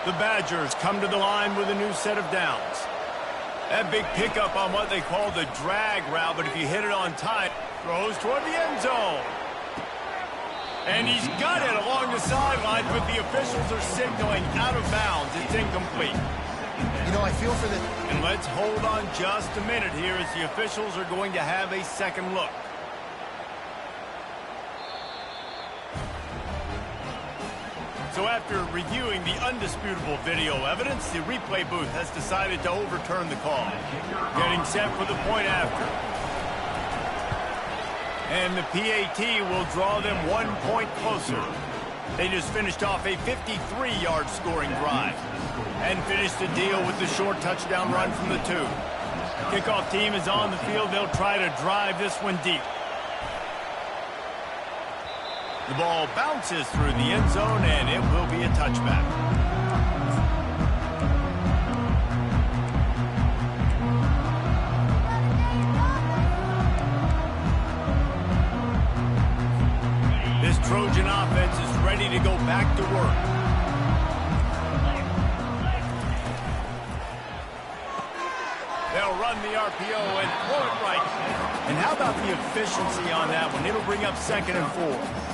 The Badgers come to the line with a new set of downs. That big pickup on what they call the drag route, but if you hit it on time, throws toward the end zone. And he's got it along the sideline, but the officials are signaling out of bounds. It's incomplete. You know, I feel for the... And let's hold on just a minute here as the officials are going to have a second look. So after reviewing the undisputable video evidence, the replay booth has decided to overturn the call. Getting set for the point after. And the PAT will draw them 1 point closer. They just finished off a 53-yard scoring drive and finished the deal with the short touchdown run from the 2. Kickoff team is on the field. They'll try to drive this one deep. The ball bounces through the end zone, and it will be a touchback. This Trojan offense is ready to go back to work. They'll run the RPO and throw it right. And how about the efficiency on that one? It'll bring up 2nd and 4.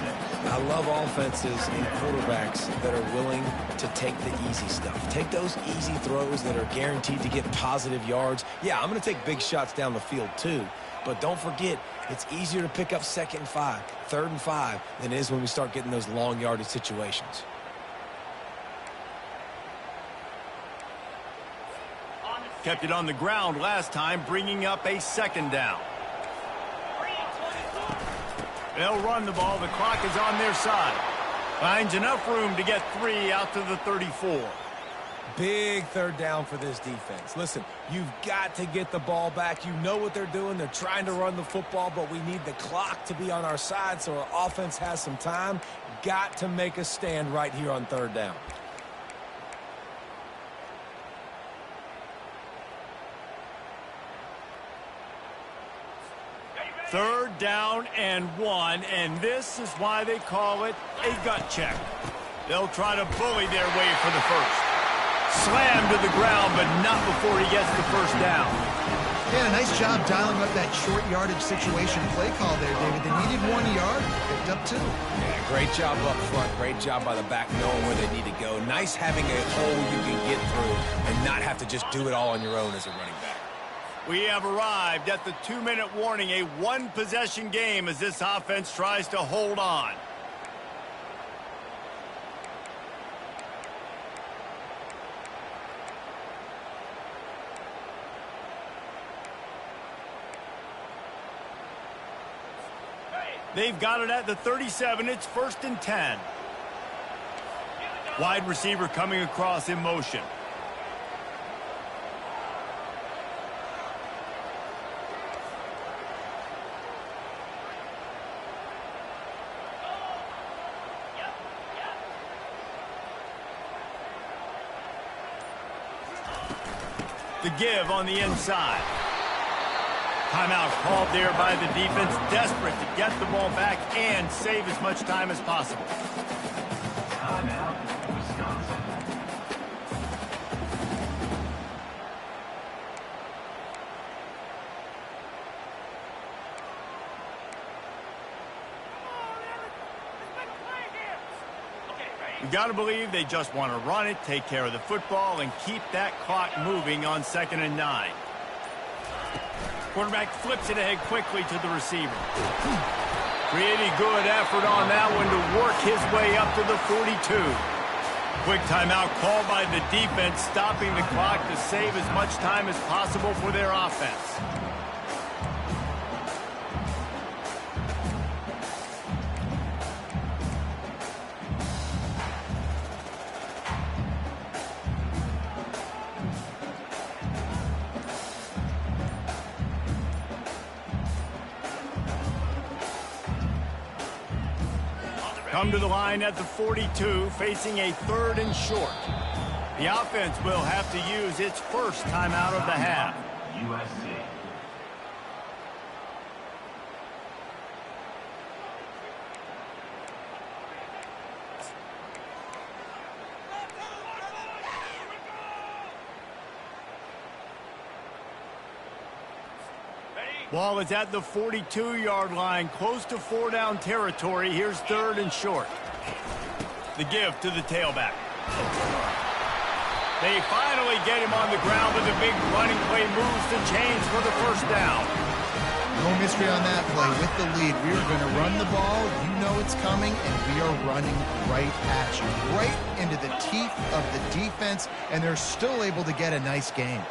I love offenses and quarterbacks that are willing to take the easy stuff. Take those easy throws that are guaranteed to get positive yards. Yeah, I'm going to take big shots down the field too. But don't forget, it's easier to pick up 2nd and 5, 3rd and 5 than it is when we start getting those long yardage situations. Kept it on the ground last time, bringing up a 2nd down. They'll run the ball. The clock is on their side. Finds enough room to get 3 out to the 34. Big 3rd down for this defense. Listen, you've got to get the ball back. You know what they're doing. They're trying to run the football, but we need the clock to be on our side so our offense has some time. Got to make a stand right here on 3rd down. Third down and 1, and this is why they call it a gut check. They'll try to bully their way for the first. Slammed to the ground, but not before he gets the first down. Yeah, a nice job dialing up that short yardage situation play call there, David. They needed 1 yard, picked up 2. Yeah, great job up front. Great job by the back knowing where they need to go. Nice having a hole you can get through and not have to just do it all on your own as a running back. We have arrived at the 2-minute warning, a 1-possession game as this offense tries to hold on. They've got it at the 37. It's 1st and 10. Wide receiver coming across in motion. The give on the inside. Timeout called there by the defense, desperate to get the ball back and save as much time as possible. Timeout, Wisconsin. You got to believe they just want to run it, take care of the football, and keep that clock moving on 2nd and 9. Quarterback flips it ahead quickly to the receiver. Pretty good effort on that one to work his way up to the 42. Quick timeout called by the defense, stopping the clock to save as much time as possible for their offense. Come to the line at the 42, facing a 3rd and short. The offense will have to use its first timeout of the half. USC. Ball is at the 42-yard line, close to 4-down territory. Here's 3rd and short. The give to the tailback. They finally get him on the ground, but the big running play moves the chains for the first down. No mystery on that play. With the lead, we are going to run the ball. You know it's coming, and we are running right at you, right into the teeth of the defense, and they're still able to get a nice game.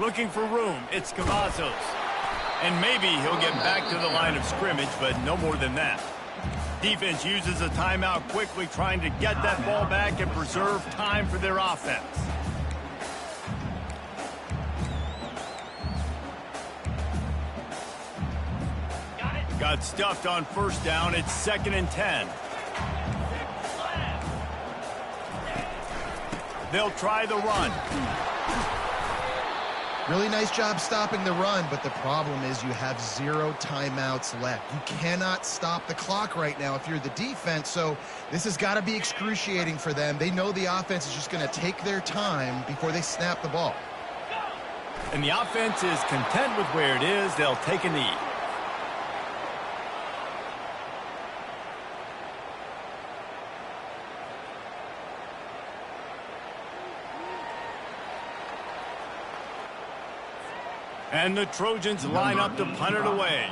Looking for room, it's Cavazos. And maybe he'll get back to the line of scrimmage, but no more than that. Defense uses a timeout quickly, trying to get that ball back and preserve time for their offense. Got stuffed on first down. It's 2nd and 10. They'll try the run. Really nice job stopping the run, but the problem is you have 0 timeouts left. You cannot stop the clock right now if you're the defense, so this has got to be excruciating for them. They know the offense is just going to take their time before they snap the ball. And the offense is content with where it is. They'll take a knee. And the Trojans line up to punt it away.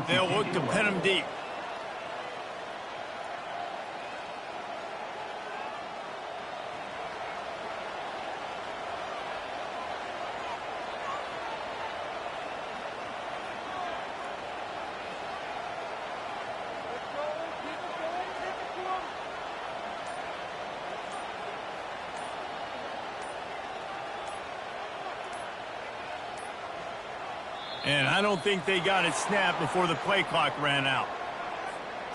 They'll look to pin them deep. And I don't think they got it snapped before the play clock ran out.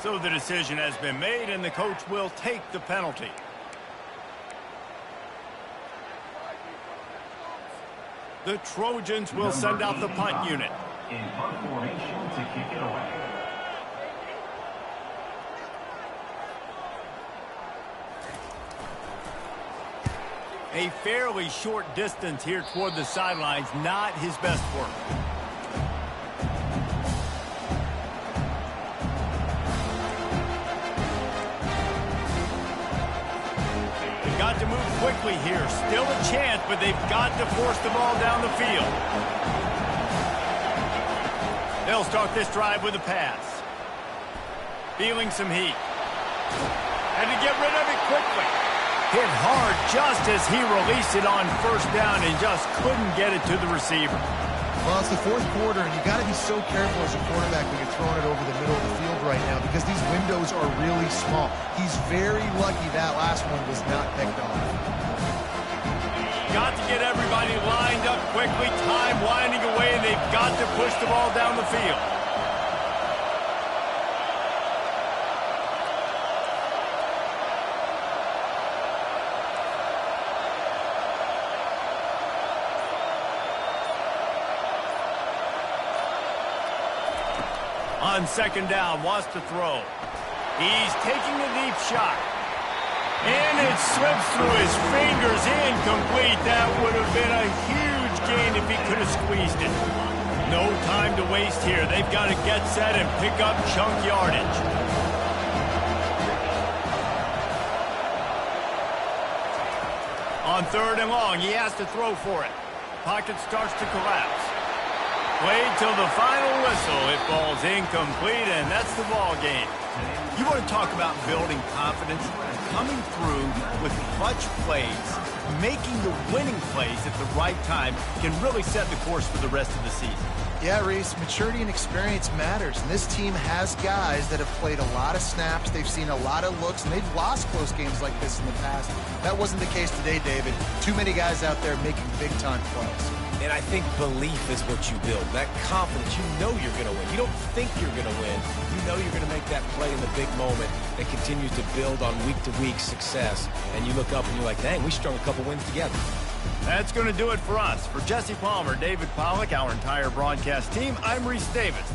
So the decision has been made, and the coach will take the penalty. The Trojans will send out the punt unit. In punt formation to kick it away. A fairly short distance here toward the sidelines, not his best work. Got to move quickly here. Still a chance, but they've got to force the ball down the field. They'll start this drive with a pass. Feeling some heat. And to get rid of it quickly. Hit hard just as he released it on first down and just couldn't get it to the receiver. Well, it's the 4th quarter, and you've got to be so careful as a quarterback when you're throwing it over the middle of the field right now because these windows are really small. He's very lucky that last one was not picked off. Got to get everybody lined up quickly, time winding away, and they've got to push the ball down the field. On 2nd down, wants to throw. He's taking a deep shot. And it slips through his fingers, incomplete. That would have been a huge gain if he could have squeezed it. No time to waste here. They've got to get set and pick up chunk yardage. 3rd and long. He has to throw for it. Pocket starts to collapse. Played till the final whistle. It falls incomplete, and that's the ball game. You want to talk about building confidence? Coming through with clutch plays, making the winning plays at the right time can really set the course for the rest of the season. Yeah, Reese, maturity and experience matters, and this team has guys that have played a lot of snaps. They've seen a lot of looks, and they've lost close games like this in the past. That wasn't the case today, David. Too many guys out there making big-time plays. And I think belief is what you build. That confidence, you know you're going to win. You don't think you're going to win. You know you're going to make that play in the big moment that continues to build on week-to-week success. And you look up and you're like, dang, we strung a couple wins together. That's going to do it for us. For Jesse Palmer, David Pollack, our entire broadcast team, I'm Reese Davis.